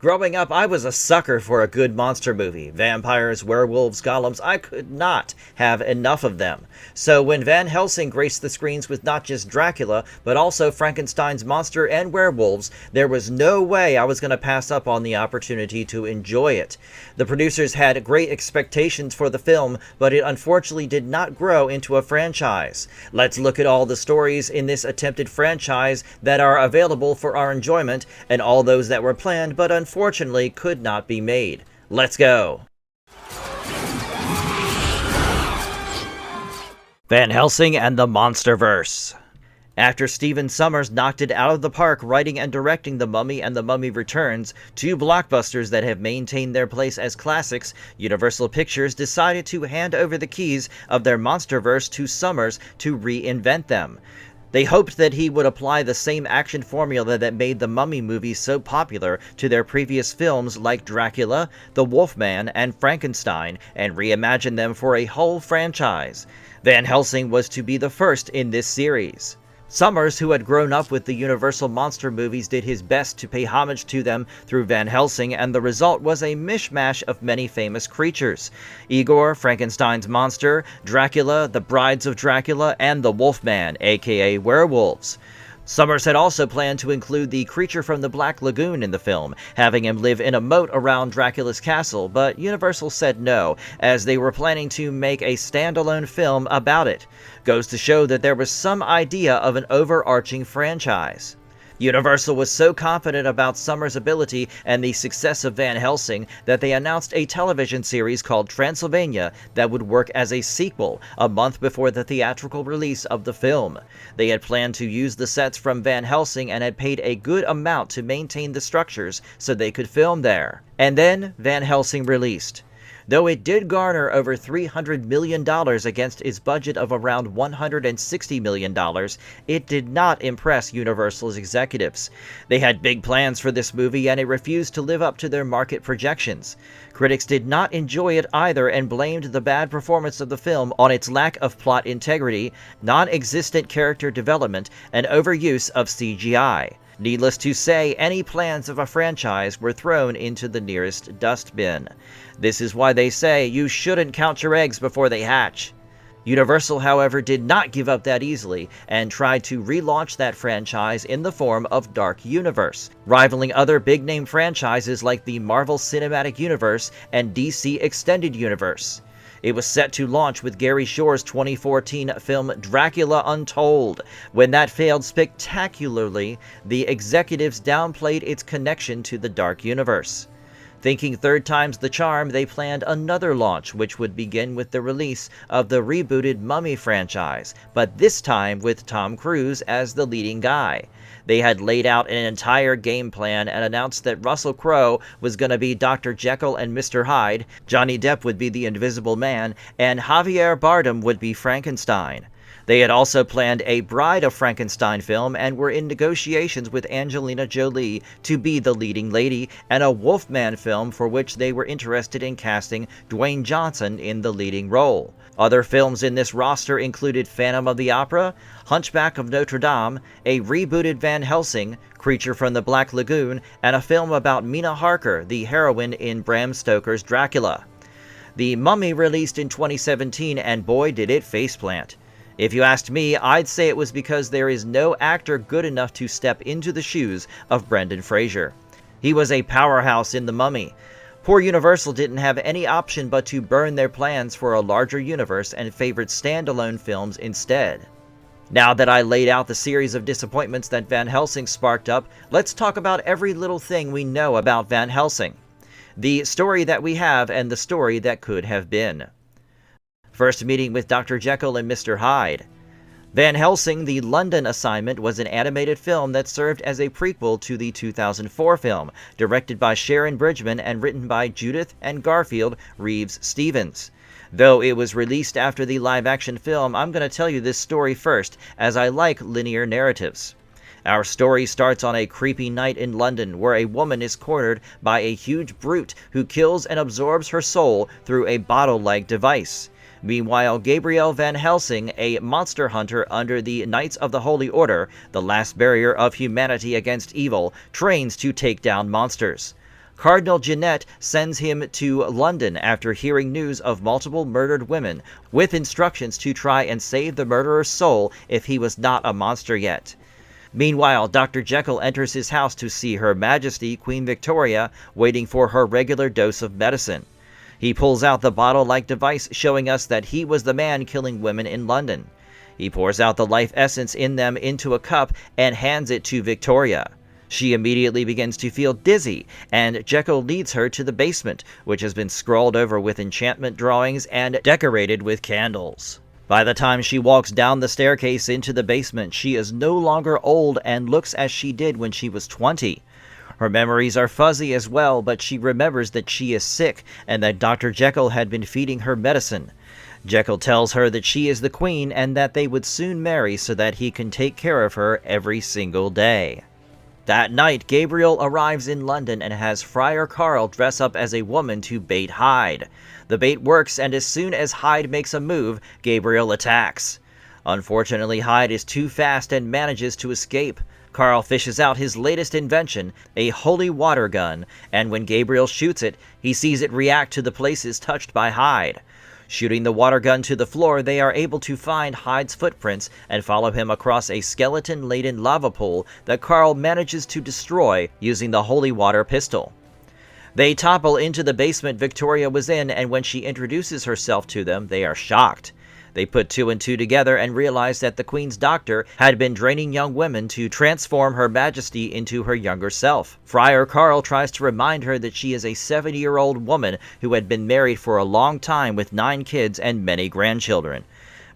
Growing up, I was a sucker for a good monster movie. Vampires, werewolves, gollums, I could not have enough of them. So when Van Helsing graced the screens with not just Dracula, but also Frankenstein's monster and werewolves, there was no way I was going to pass up on the opportunity to enjoy it. The producers had great expectations for the film, but it unfortunately did not grow into a franchise. Let's look at all the stories in this attempted franchise that are available for our enjoyment, and all those that were planned but unfortunately could not be made. Let's go! Van Helsing and the Monsterverse. After Stephen Sommers knocked it out of the park writing and directing The Mummy and The Mummy Returns, two blockbusters that have maintained their place as classics, Universal Pictures decided to hand over the keys of their Monsterverse to Sommers to reinvent them. They hoped that he would apply the same action formula that made the Mummy movies so popular to their previous films like Dracula, The Wolfman, and Frankenstein, and reimagine them for a whole franchise. Van Helsing was to be the first in this series. Sommers, who had grown up with the Universal monster movies, did his best to pay homage to them through Van Helsing, and the result was a mishmash of many famous creatures. Igor, Frankenstein's monster, Dracula, the Brides of Dracula, and the Wolfman, aka werewolves. Sommers had also planned to include the creature from the Black Lagoon in the film, having him live in a moat around Dracula's castle, but Universal said no, as they were planning to make a standalone film about it. Goes to show that there was some idea of an overarching franchise. Universal was so confident about Sommers' ability and the success of Van Helsing that they announced a television series called Transylvania that would work as a sequel a month before the theatrical release of the film. They had planned to use the sets from Van Helsing and had paid a good amount to maintain the structures so they could film there. And then Van Helsing released. Though it did garner over $300 million against its budget of around $160 million, it did not impress Universal's executives. They had big plans for this movie and it refused to live up to their market projections. Critics did not enjoy it either and blamed the bad performance of the film on its lack of plot integrity, non-existent character development, and overuse of CGI. Needless to say, any plans of a franchise were thrown into the nearest dustbin. This is why they say you shouldn't count your eggs before they hatch. Universal, however, did not give up that easily and tried to relaunch that franchise in the form of Dark Universe, rivaling other big-name franchises like the Marvel Cinematic Universe and DC Extended Universe. It was set to launch with Gary Shore's 2014 film Dracula Untold. When that failed spectacularly, the executives downplayed its connection to the Dark Universe. Thinking third time's the charm, they planned another launch, which would begin with the release of the rebooted Mummy franchise, but this time with Tom Cruise as the leading guy. They had laid out an entire game plan and announced that Russell Crowe was going to be Dr. Jekyll and Mr. Hyde, Johnny Depp would be the Invisible Man, and Javier Bardem would be Frankenstein. They had also planned a Bride of Frankenstein film and were in negotiations with Angelina Jolie to be the leading lady, and a Wolfman film for which they were interested in casting Dwayne Johnson in the leading role. Other films in this roster included Phantom of the Opera, Hunchback of Notre Dame, a rebooted Van Helsing, Creature from the Black Lagoon, and a film about Mina Harker, the heroine in Bram Stoker's Dracula. The Mummy released in 2017, and boy did it faceplant. If you asked me, I'd say it was because there is no actor good enough to step into the shoes of Brendan Fraser. He was a powerhouse in The Mummy. Poor Universal didn't have any option but to burn their plans for a larger universe and favored standalone films instead. Now that I laid out the series of disappointments that Van Helsing sparked up, let's talk about every little thing we know about Van Helsing. The story that we have and the story that could have been. First meeting with Dr. Jekyll and Mr. Hyde. Van Helsing, the London assignment, was an animated film that served as a prequel to the 2004 film, directed by Sharon Bridgman and written by Judith and Garfield Reeves-Stevens. Though it was released after the live-action film, I'm going to tell you this story first, as I like linear narratives. Our story starts on a creepy night in London where a woman is cornered by a huge brute who kills and absorbs her soul through a bottle-like device. Meanwhile, Gabriel Van Helsing, a monster hunter under the Knights of the Holy Order, the last barrier of humanity against evil, trains to take down monsters. Cardinal Jeanette sends him to London after hearing news of multiple murdered women, with instructions to try and save the murderer's soul if he was not a monster yet. Meanwhile, Dr. Jekyll enters his house to see Her Majesty Queen Victoria waiting for her regular dose of medicine. He pulls out the bottle-like device showing us that he was the man killing women in London. He pours out the life essence in them into a cup and hands it to Victoria. She immediately begins to feel dizzy, and Jekyll leads her to the basement, which has been scrawled over with enchantment drawings and decorated with candles. By the time she walks down the staircase into the basement, she is no longer old and looks as she did when she was 20. Her memories are fuzzy as well, but she remembers that she is sick and that Dr. Jekyll had been feeding her medicine. Jekyll tells her that she is the queen and that they would soon marry so that he can take care of her every single day. That night, Gabriel arrives in London and has Friar Carl dress up as a woman to bait Hyde. The bait works, and as soon as Hyde makes a move, Gabriel attacks. Unfortunately, Hyde is too fast and manages to escape. Carl fishes out his latest invention, a holy water gun, and when Gabriel shoots it, he sees it react to the places touched by Hyde. Shooting the water gun to the floor, they are able to find Hyde's footprints and follow him across a skeleton-laden lava pool that Carl manages to destroy using the holy water pistol. They topple into the basement Victoria was in, and when she introduces herself to them, they are shocked. They put two and two together and realize that the Queen's doctor had been draining young women to transform Her Majesty into her younger self. Friar Carl tries to remind her that she is a 70-year-old woman who had been married for a long time with 9 kids and many grandchildren.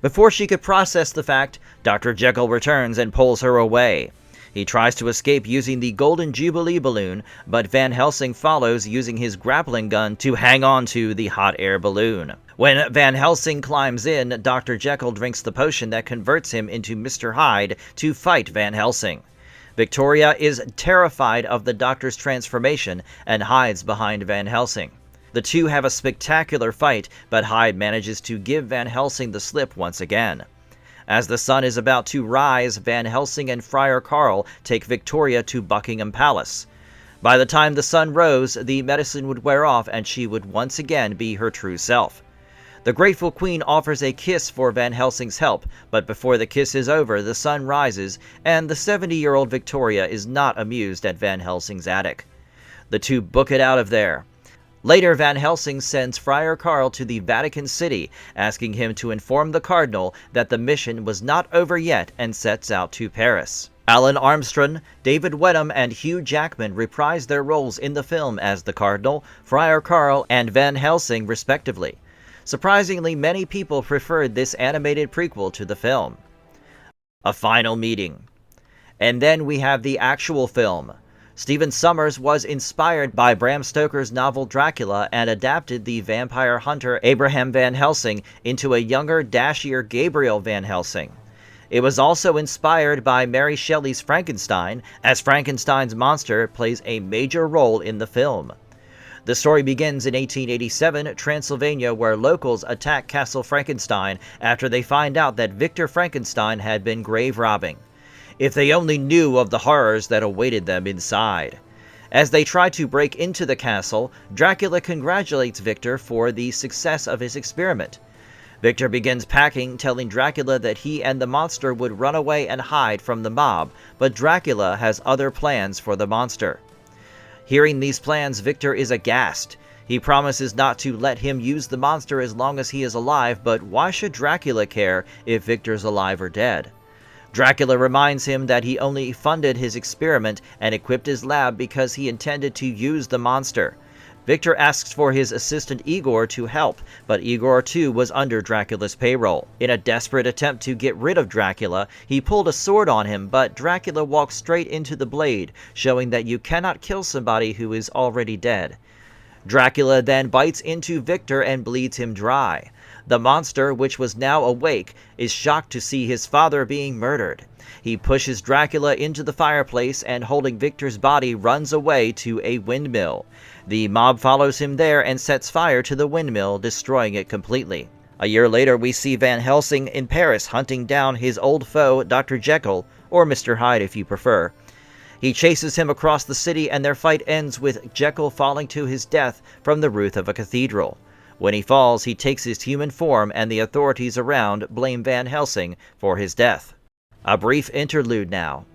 Before she could process the fact, Dr. Jekyll returns and pulls her away. He tries to escape using the Golden Jubilee balloon, but Van Helsing follows using his grappling gun to hang on to the hot air balloon. When Van Helsing climbs in, Dr. Jekyll drinks the potion that converts him into Mr. Hyde to fight Van Helsing. Victoria is terrified of the doctor's transformation and hides behind Van Helsing. The two have a spectacular fight, but Hyde manages to give Van Helsing the slip once again. As the sun is about to rise, Van Helsing and Friar Carl take Victoria to Buckingham Palace. By the time the sun rose, the medicine would wear off and she would once again be her true self. The grateful queen offers a kiss for Van Helsing's help, but before the kiss is over, the sun rises, and the 70-year-old Victoria is not amused at Van Helsing's attic. The two book it out of there. Later, Van Helsing sends Friar Carl to the Vatican City, asking him to inform the cardinal that the mission was not over yet, and sets out to Paris. Alan Armstrong, David Wenham, and Hugh Jackman reprise their roles in the film as the Cardinal, Friar Carl, and Van Helsing, respectively. Surprisingly, many people preferred this animated prequel to the film. A final meeting. And then we have the actual film. Stephen Sommers was inspired by Bram Stoker's novel Dracula and adapted the vampire hunter Abraham Van Helsing into a younger, dashier Gabriel Van Helsing. It was also inspired by Mary Shelley's Frankenstein, as Frankenstein's monster plays a major role in the film. The story begins in 1887, Transylvania, where locals attack Castle Frankenstein after they find out that Victor Frankenstein had been grave robbing. If they only knew of the horrors that awaited them inside. As they try to break into the castle, Dracula congratulates Victor for the success of his experiment. Victor begins packing, telling Dracula that he and the monster would run away and hide from the mob, but Dracula has other plans for the monster. Hearing these plans, Victor is aghast. He promises not to let him use the monster as long as he is alive, but why should Dracula care if Victor's alive or dead? Dracula reminds him that he only funded his experiment and equipped his lab because he intended to use the monster. Victor asks for his assistant Igor to help, but Igor too was under Dracula's payroll. In a desperate attempt to get rid of Dracula, he pulled a sword on him, but Dracula walks straight into the blade, showing that you cannot kill somebody who is already dead. Dracula then bites into Victor and bleeds him dry. The monster, which was now awake, is shocked to see his father being murdered. He pushes Dracula into the fireplace and, holding Victor's body, runs away to a windmill. The mob follows him there and sets fire to the windmill, destroying it completely. A year later, we see Van Helsing in Paris hunting down his old foe, Dr. Jekyll, or Mr. Hyde if you prefer. He chases him across the city, and their fight ends with Jekyll falling to his death from the roof of a cathedral. When he falls, he takes his human form, and the authorities around blame Van Helsing for his death. A brief interlude now.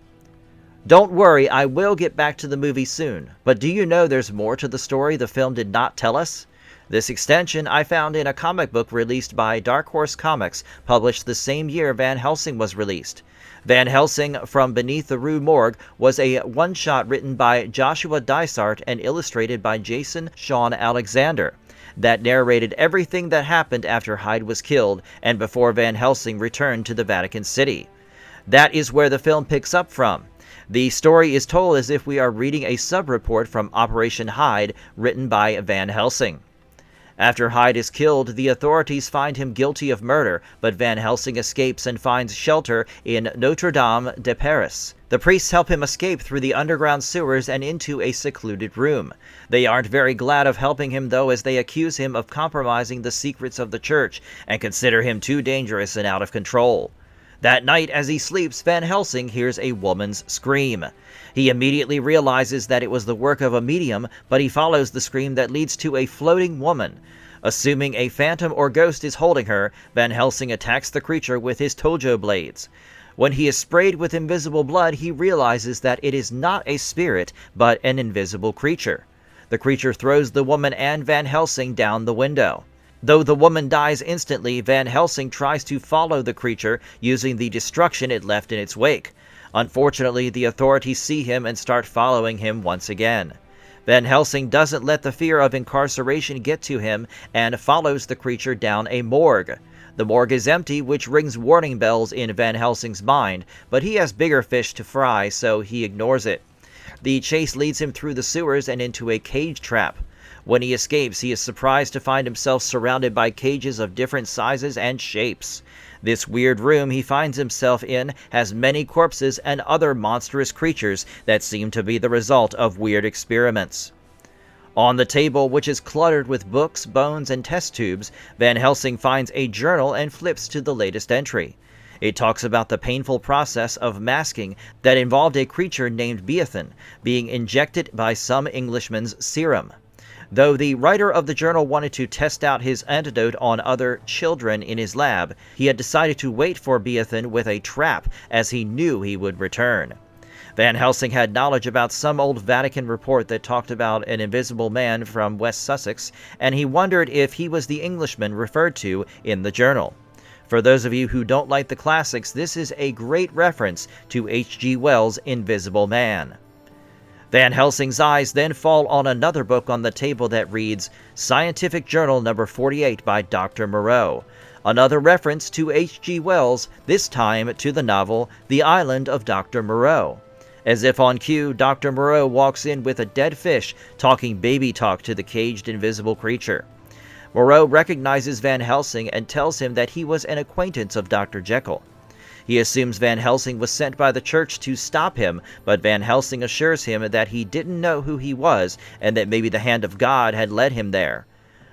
Don't worry, I will get back to the movie soon, but do you know there's more to the story the film did not tell us? This extension I found in a comic book released by Dark Horse Comics, published the same year Van Helsing was released. Van Helsing from Beneath the Rue Morgue was a one-shot written by Joshua Dysart and illustrated by Jason Sean Alexander that narrated everything that happened after Hyde was killed and before Van Helsing returned to the Vatican City. That is where the film picks up from. The story is told as if we are reading a sub-report from Operation Hyde written by Van Helsing. After Hyde is killed, the authorities find him guilty of murder, but Van Helsing escapes and finds shelter in Notre Dame de Paris. The priests help him escape through the underground sewers and into a secluded room. They aren't very glad of helping him, though, as they accuse him of compromising the secrets of the church and consider him too dangerous and out of control. That night, as he sleeps, Van Helsing hears a woman's scream. He immediately realizes that it was the work of a medium, but he follows the scream that leads to a floating woman. Assuming a phantom or ghost is holding her, Van Helsing attacks the creature with his tojo blades. When he is sprayed with invisible blood, he realizes that it is not a spirit, but an invisible creature. The creature throws the woman and Van Helsing down the window. Though the woman dies instantly, Van Helsing tries to follow the creature using the destruction it left in its wake. Unfortunately, the authorities see him and start following him once again. Van Helsing doesn't let the fear of incarceration get to him and follows the creature down a morgue. The morgue is empty, which rings warning bells in Van Helsing's mind, but he has bigger fish to fry, so he ignores it. The chase leads him through the sewers and into a cage trap. When he escapes, he is surprised to find himself surrounded by cages of different sizes and shapes. This weird room he finds himself in has many corpses and other monstrous creatures that seem to be the result of weird experiments. On the table, which is cluttered with books, bones, and test tubes, Van Helsing finds a journal and flips to the latest entry. It talks about the painful process of masking that involved a creature named Beathan being injected by some Englishman's serum. Though the writer of the journal wanted to test out his antidote on other children in his lab, he had decided to wait for Beathan with a trap, as he knew he would return. Van Helsing had knowledge about some old Vatican report that talked about an invisible man from West Sussex, and he wondered if he was the Englishman referred to in the journal. For those of you who don't like the classics, this is a great reference to H.G. Wells' Invisible Man. Van Helsing's eyes then fall on another book on the table that reads Scientific Journal No. 48 by Dr. Moreau. Another reference to H.G. Wells, this time to the novel The Island of Dr. Moreau. As if on cue, Dr. Moreau walks in with a dead fish talking baby talk to the caged invisible creature. Moreau recognizes Van Helsing and tells him that he was an acquaintance of Dr. Jekyll. He assumes Van Helsing was sent by the church to stop him, but Van Helsing assures him that he didn't know who he was and that maybe the hand of God had led him there.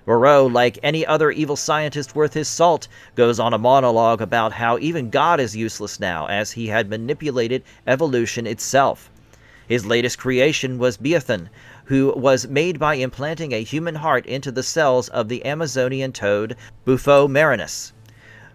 Moreau, like any other evil scientist worth his salt, goes on a monologue about how even God is useless now, as he had manipulated evolution itself. His latest creation was Beathan, who was made by implanting a human heart into the cells of the Amazonian toad Bufo marinus.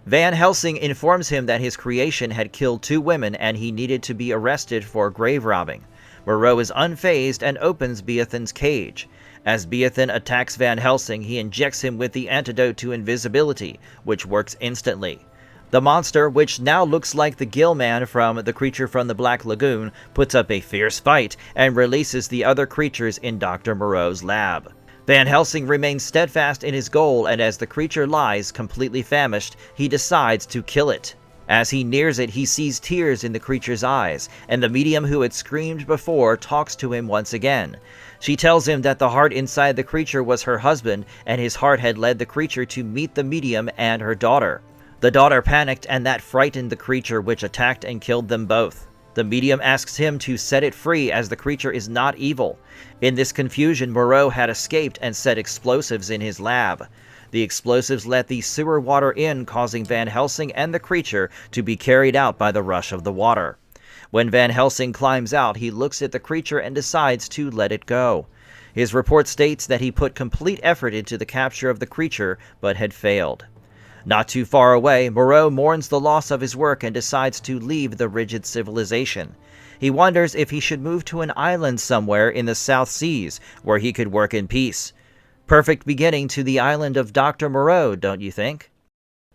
Van Helsing informs him that his creation had killed 2 women and he needed to be arrested for grave robbing. Moreau is unfazed and opens Beathan's cage. As Beathan attacks Van Helsing, he injects him with the antidote to invisibility, which works instantly. The monster, which now looks like the Gill Man from The Creature from the Black Lagoon, puts up a fierce fight and releases the other creatures in Dr. Moreau's lab. Van Helsing remains steadfast in his goal, and as the creature lies completely famished, he decides to kill it. As he nears it, he sees tears in the creature's eyes, and the medium who had screamed before talks to him once again. She tells him that the heart inside the creature was her husband, and his heart had led the creature to meet the medium and her daughter. The daughter panicked, and that frightened the creature, which attacked and killed them both. The medium asks him to set it free, as the creature is not evil. In this confusion, Moreau had escaped and set explosives in his lab. The explosives let the sewer water in, causing Van Helsing and the creature to be carried out by the rush of the water. When Van Helsing climbs out, he looks at the creature and decides to let it go. His report states that he put complete effort into the capture of the creature, but had failed. Not too far away, Moreau mourns the loss of his work and decides to leave the rigid civilization. He wonders if he should move to an island somewhere in the South Seas, where he could work in peace. Perfect beginning to the island of Dr. Moreau, don't you think?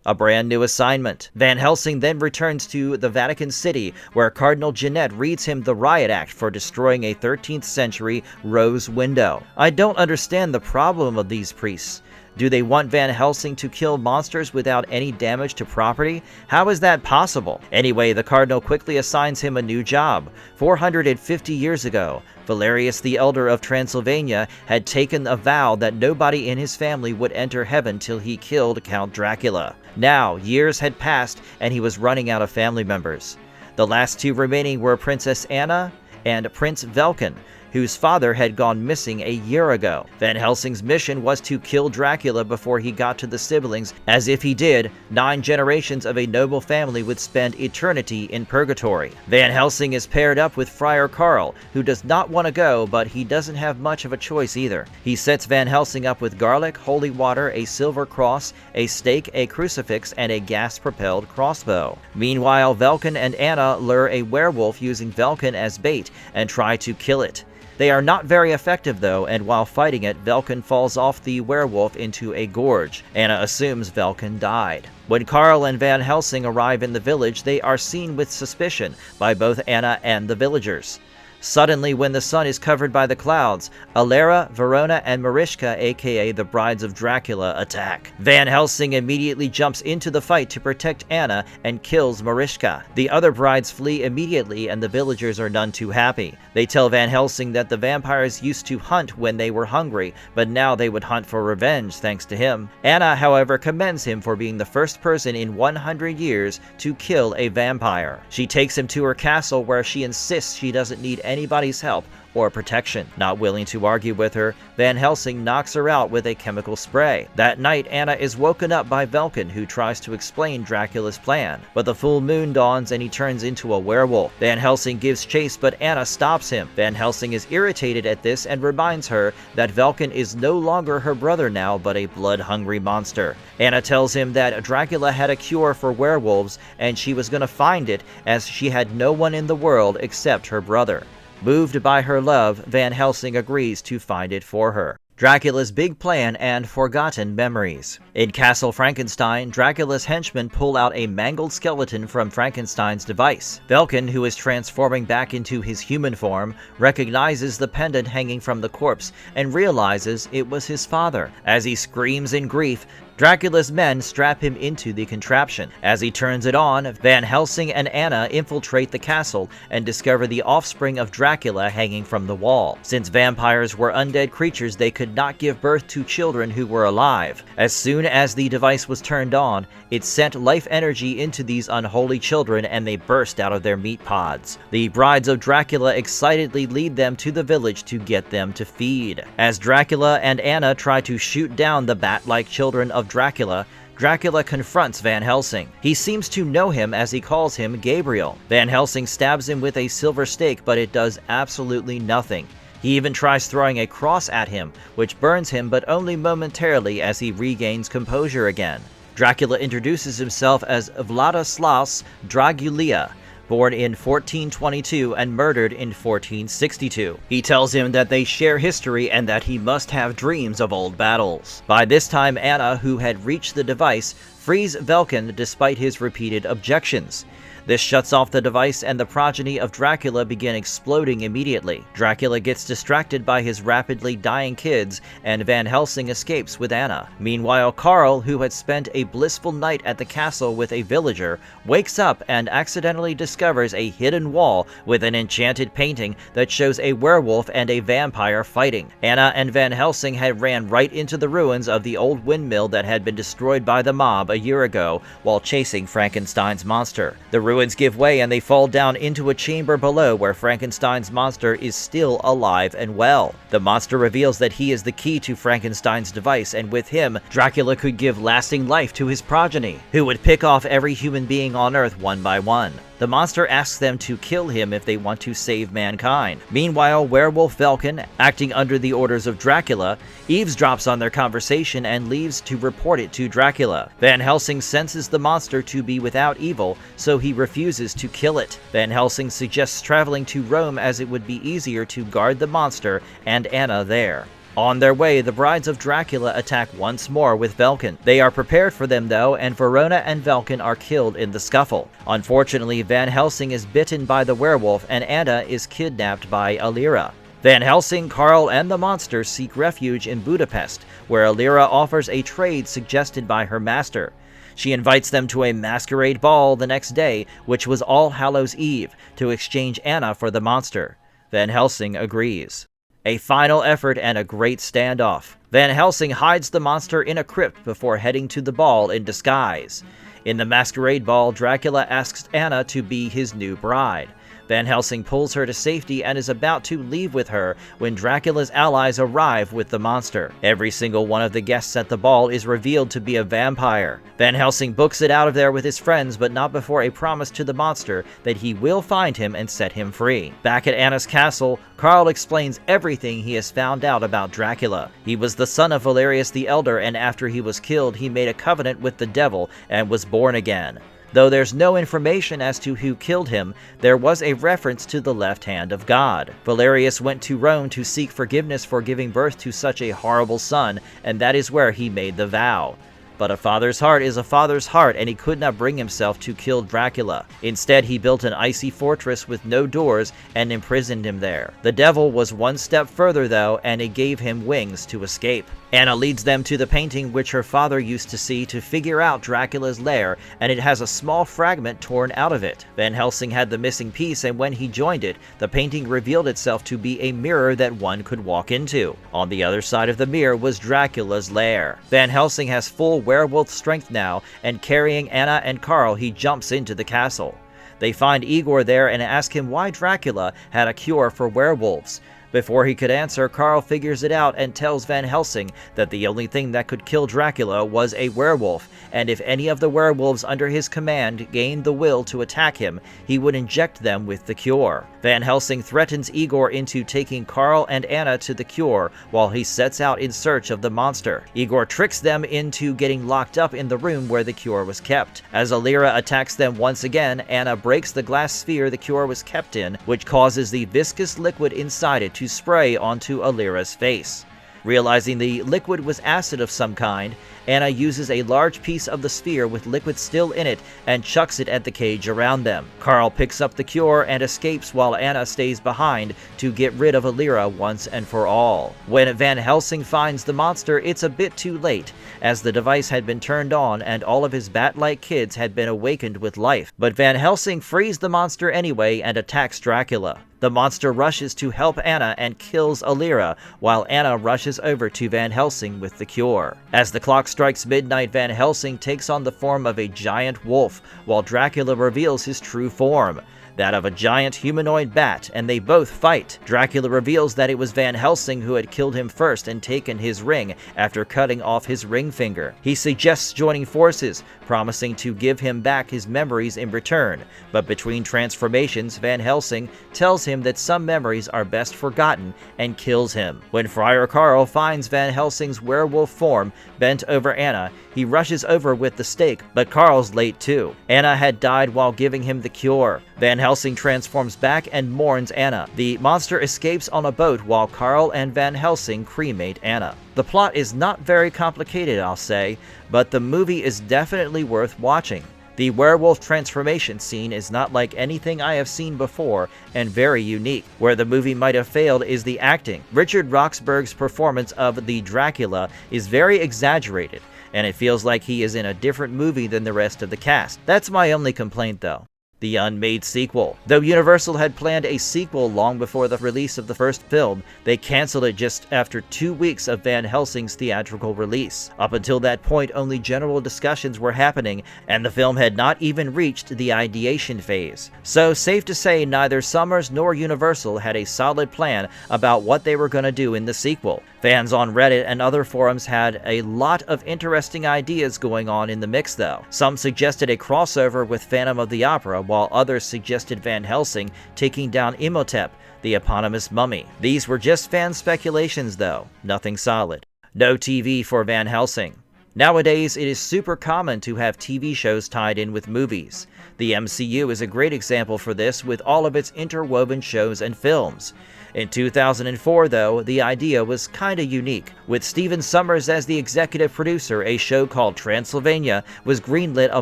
A brand new assignment. Van Helsing then returns to the Vatican City, where Cardinal Ginette reads him the Riot Act for destroying a 13th century rose window. I don't understand the problem of these priests. Do they want Van Helsing to kill monsters without any damage to property? How is that possible? Anyway, the Cardinal quickly assigns him a new job. 450 years ago, Valerius the Elder of Transylvania had taken a vow that nobody in his family would enter heaven till he killed Count Dracula. Now, years had passed and he was running out of family members. The last two remaining were Princess Anna and Prince Velkin, whose father had gone missing a year ago. Van Helsing's mission was to kill Dracula before he got to the siblings, as if he did, 9 generations of a noble family would spend eternity in purgatory. Van Helsing is paired up with Friar Carl, who does not want to go, but he doesn't have much of a choice either. He sets Van Helsing up with garlic, holy water, a silver cross, a stake, a crucifix, and a gas-propelled crossbow. Meanwhile, Velkin and Anna lure a werewolf using Velkin as bait and try to kill it. They are not very effective though, and while fighting it, Velkin falls off the werewolf into a gorge. Anna assumes Velkin died. When Carl and Van Helsing arrive in the village, they are seen with suspicion by both Anna and the villagers. Suddenly, when the sun is covered by the clouds, Alera, Verona, and Marischka, aka the Brides of Dracula, attack. Van Helsing immediately jumps into the fight to protect Anna and kills Marischka. The other brides flee immediately and the villagers are none too happy. They tell Van Helsing that the vampires used to hunt when they were hungry, but now they would hunt for revenge thanks to him. Anna, however, commends him for being the first person in 100 years to kill a vampire. She takes him to her castle where she insists she doesn't need anybody's help or protection. Not willing to argue with her, Van Helsing knocks her out with a chemical spray. That night, Anna is woken up by Velkin, who tries to explain Dracula's plan. But the full moon dawns and he turns into a werewolf. Van Helsing gives chase, but Anna stops him. Van Helsing is irritated at this and reminds her that Velkin is no longer her brother now, but a blood-hungry monster. Anna tells him that Dracula had a cure for werewolves and she was going to find it, as she had no one in the world except her brother. Moved by her love, Van Helsing agrees to find it for her. Dracula's big plan and forgotten memories. In Castle Frankenstein, Dracula's henchmen pull out a mangled skeleton from Frankenstein's device. Velkin, who is transforming back into his human form, recognizes the pendant hanging from the corpse and realizes it was his father. As he screams in grief, Dracula's men strap him into the contraption. As he turns it on, Van Helsing and Anna infiltrate the castle and discover the offspring of Dracula hanging from the wall. Since vampires were undead creatures, they could not give birth to children who were alive. As soon as the device was turned on, it sent life energy into these unholy children and they burst out of their meat pods. The brides of Dracula excitedly lead them to the village to get them to feed. As Dracula and Anna try to shoot down the bat-like children of Dracula, Dracula confronts Van Helsing. He seems to know him as he calls him Gabriel. Van Helsing stabs him with a silver stake, but it does absolutely nothing. He even tries throwing a cross at him, which burns him but only momentarily as he regains composure again. Dracula introduces himself as Vladislaus Dracula, born in 1422 and murdered in 1462. He tells him that they share history and that he must have dreams of old battles. By this time, Anna, who had reached the device, frees Velkin despite his repeated objections. This shuts off the device and the progeny of Dracula begin exploding immediately. Dracula gets distracted by his rapidly dying kids and Van Helsing escapes with Anna. Meanwhile, Carl, who had spent a blissful night at the castle with a villager, wakes up and accidentally discovers a hidden wall with an enchanted painting that shows a werewolf and a vampire fighting. Anna and Van Helsing had ran right into the ruins of the old windmill that had been destroyed by the mob a year ago while chasing Frankenstein's monster. The ruins give way and they fall down into a chamber below where Frankenstein's monster is still alive and well. The monster reveals that he is the key to Frankenstein's device, and with him, Dracula could give lasting life to his progeny, who would pick off every human being on Earth one by one. The monster asks them to kill him if they want to save mankind. Meanwhile, werewolf Velkin, acting under the orders of Dracula, eavesdrops on their conversation and leaves to report it to Dracula. Van Helsing senses the monster to be without evil, so he refuses to kill it. Van Helsing suggests traveling to Rome as it would be easier to guard the monster and Anna there. On their way, the brides of Dracula attack once more with Velkin. They are prepared for them though, and Verona and Velkin are killed in the scuffle. Unfortunately, Van Helsing is bitten by the werewolf and Anna is kidnapped by Alira. Van Helsing, Carl, and the monster seek refuge in Budapest, where Alira offers a trade suggested by her master. She invites them to a masquerade ball the next day, which was All Hallows' Eve, to exchange Anna for the monster. Van Helsing agrees. A final effort and a great standoff. Van Helsing hides the monster in a crypt before heading to the ball in disguise. In the masquerade ball, Dracula asks Anna to be his new bride. Van Helsing pulls her to safety and is about to leave with her when Dracula's allies arrive with the monster. Every single one of the guests at the ball is revealed to be a vampire. Van Helsing books it out of there with his friends, but not before a promise to the monster that he will find him and set him free. Back at Anna's castle, Carl explains everything he has found out about Dracula. He was the son of Valerius the Elder, and after he was killed, he made a covenant with the devil and was born again. Though there's no information as to who killed him, there was a reference to the left hand of God. Valerius went to Rome to seek forgiveness for giving birth to such a horrible son, and that is where he made the vow. But a father's heart is a father's heart, and he could not bring himself to kill Dracula. Instead, he built an icy fortress with no doors and imprisoned him there. The devil was one step further, though, and it gave him wings to escape. Anna leads them to the painting which her father used to see to figure out Dracula's lair, and it has a small fragment torn out of it. Van Helsing had the missing piece, and when he joined it, the painting revealed itself to be a mirror that one could walk into. On the other side of the mirror was Dracula's lair. Van Helsing has full werewolf strength now, and carrying Anna and Carl, he jumps into the castle. They find Igor there and ask him why Dracula had a cure for werewolves. Before he could answer, Carl figures it out and tells Van Helsing that the only thing that could kill Dracula was a werewolf, and if any of the werewolves under his command gained the will to attack him, he would inject them with the cure. Van Helsing threatens Igor into taking Carl and Anna to the cure while he sets out in search of the monster. Igor tricks them into getting locked up in the room where the cure was kept. As Alira attacks them once again, Anna breaks the glass sphere the cure was kept in, which causes the viscous liquid inside it to spray onto Alira's face. Realizing the liquid was acid of some kind, Anna uses a large piece of the sphere with liquid still in it and chucks it at the cage around them. Carl picks up the cure and escapes while Anna stays behind to get rid of Alira once and for all. When Van Helsing finds the monster, it's a bit too late, as the device had been turned on and all of his bat-like kids had been awakened with life. But Van Helsing frees the monster anyway and attacks Dracula. The monster rushes to help Anna and kills Alira, while Anna rushes over to Van Helsing with the cure. As the clock strikes midnight, Van Helsing takes on the form of a giant wolf, while Dracula reveals his true form, that of a giant humanoid bat, and they both fight. Dracula reveals that it was Van Helsing who had killed him first and taken his ring after cutting off his ring finger. He suggests joining forces, promising to give him back his memories in return, but between transformations, Van Helsing tells him that some memories are best forgotten and kills him. When Friar Carl finds Van Helsing's werewolf form bent over Anna, he rushes over with the stake, but Carl's late too. Anna had died while giving him the cure. Van Helsing transforms back and mourns Anna. The monster escapes on a boat while Carl and Van Helsing cremate Anna. The plot is not very complicated, I'll say, but the movie is definitely worth watching. The werewolf transformation scene is not like anything I have seen before and very unique. Where the movie might have failed is the acting. Richard Roxburgh's performance of the Dracula is very exaggerated, and it feels like he is in a different movie than the rest of the cast. That's my only complaint though. the Unmade sequel. Though Universal had planned a sequel long before the release of the first film, they canceled it just after 2 weeks of Van Helsing's theatrical release. Up until that point, only general discussions were happening, and the film had not even reached the ideation phase. So, safe to say, neither Summers nor Universal had a solid plan about what they were going to do in the sequel. Fans on Reddit and other forums had a lot of interesting ideas going on in the mix though. Some suggested a crossover with Phantom of the Opera, while others suggested Van Helsing taking down Imhotep, the eponymous mummy. These were just fan speculations though, nothing solid. No TV for Van Helsing. Nowadays, it is super common to have TV shows tied in with movies. The MCU is a great example for this with all of its interwoven shows and films. In 2004, though, the idea was kinda unique. With Stephen Summers as the executive producer, a show called Transylvania was greenlit a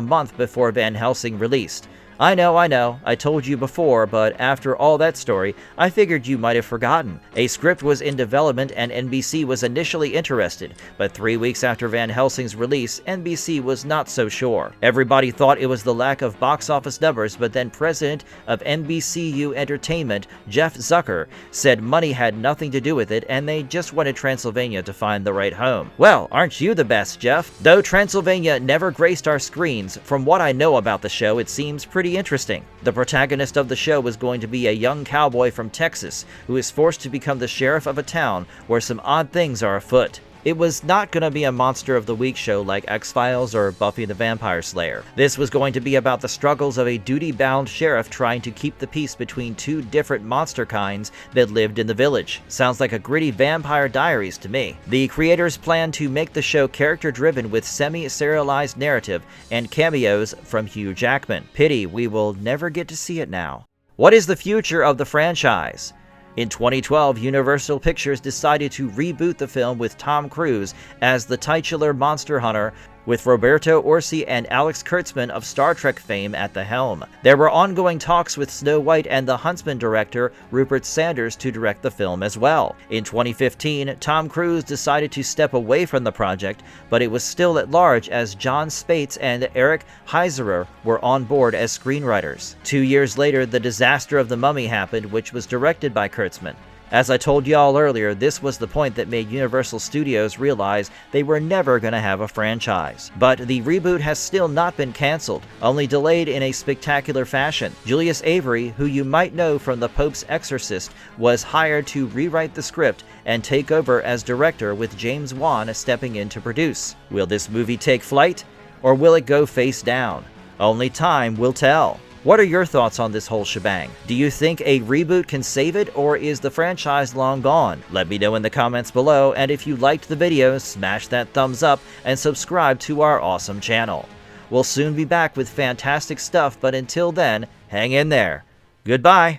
month before Van Helsing released. I know, I told you before, but after all that story, I figured you might have forgotten. A script was in development and NBC was initially interested, but 3 weeks after Van Helsing's release, NBC was not so sure. Everybody thought it was the lack of box office numbers, but then president of NBCU Entertainment, Jeff Zucker, said money had nothing to do with it and they just wanted Transylvania to find the right home. Well, aren't you the best, Jeff? Though Transylvania never graced our screens, from what I know about the show, it seems pretty interesting. The protagonist of the show was going to be a young cowboy from Texas who is forced to become the sheriff of a town where some odd things are afoot. It was not going to be a Monster of the Week show like X-Files or Buffy the Vampire Slayer. This was going to be about the struggles of a duty-bound sheriff trying to keep the peace between two different monster kinds that lived in the village. Sounds like a gritty Vampire Diaries to me. The creators plan to make the show character-driven with semi-serialized narrative and cameos from Hugh Jackman. Pity we will never get to see it now. What is the future of the franchise? In 2012, Universal Pictures decided to reboot the film with Tom Cruise as the titular monster hunter, with Roberto Orci and Alex Kurtzman of Star Trek fame at the helm. There were ongoing talks with Snow White and the Huntsman director Rupert Sanders to direct the film as well. In 2015, Tom Cruise decided to step away from the project, but it was still at large as John Spates and Eric Heiserer were on board as screenwriters. 2 years later, The Disaster of the Mummy happened, which was directed by Kurtzman. As I told y'all earlier, this was the point that made Universal Studios realize they were never going to have a franchise. But the reboot has still not been cancelled, only delayed in a spectacular fashion. Julius Avery, who you might know from The Pope's Exorcist, was hired to rewrite the script and take over as director, with James Wan stepping in to produce. Will this movie take flight, or will it go face down? Only time will tell. What are your thoughts on this whole shebang? Do you think a reboot can save it, or is the franchise long gone? Let me know in the comments below, and if you liked the video, smash that thumbs up and subscribe to our awesome channel. We'll soon be back with fantastic stuff, but until then, hang in there. Goodbye!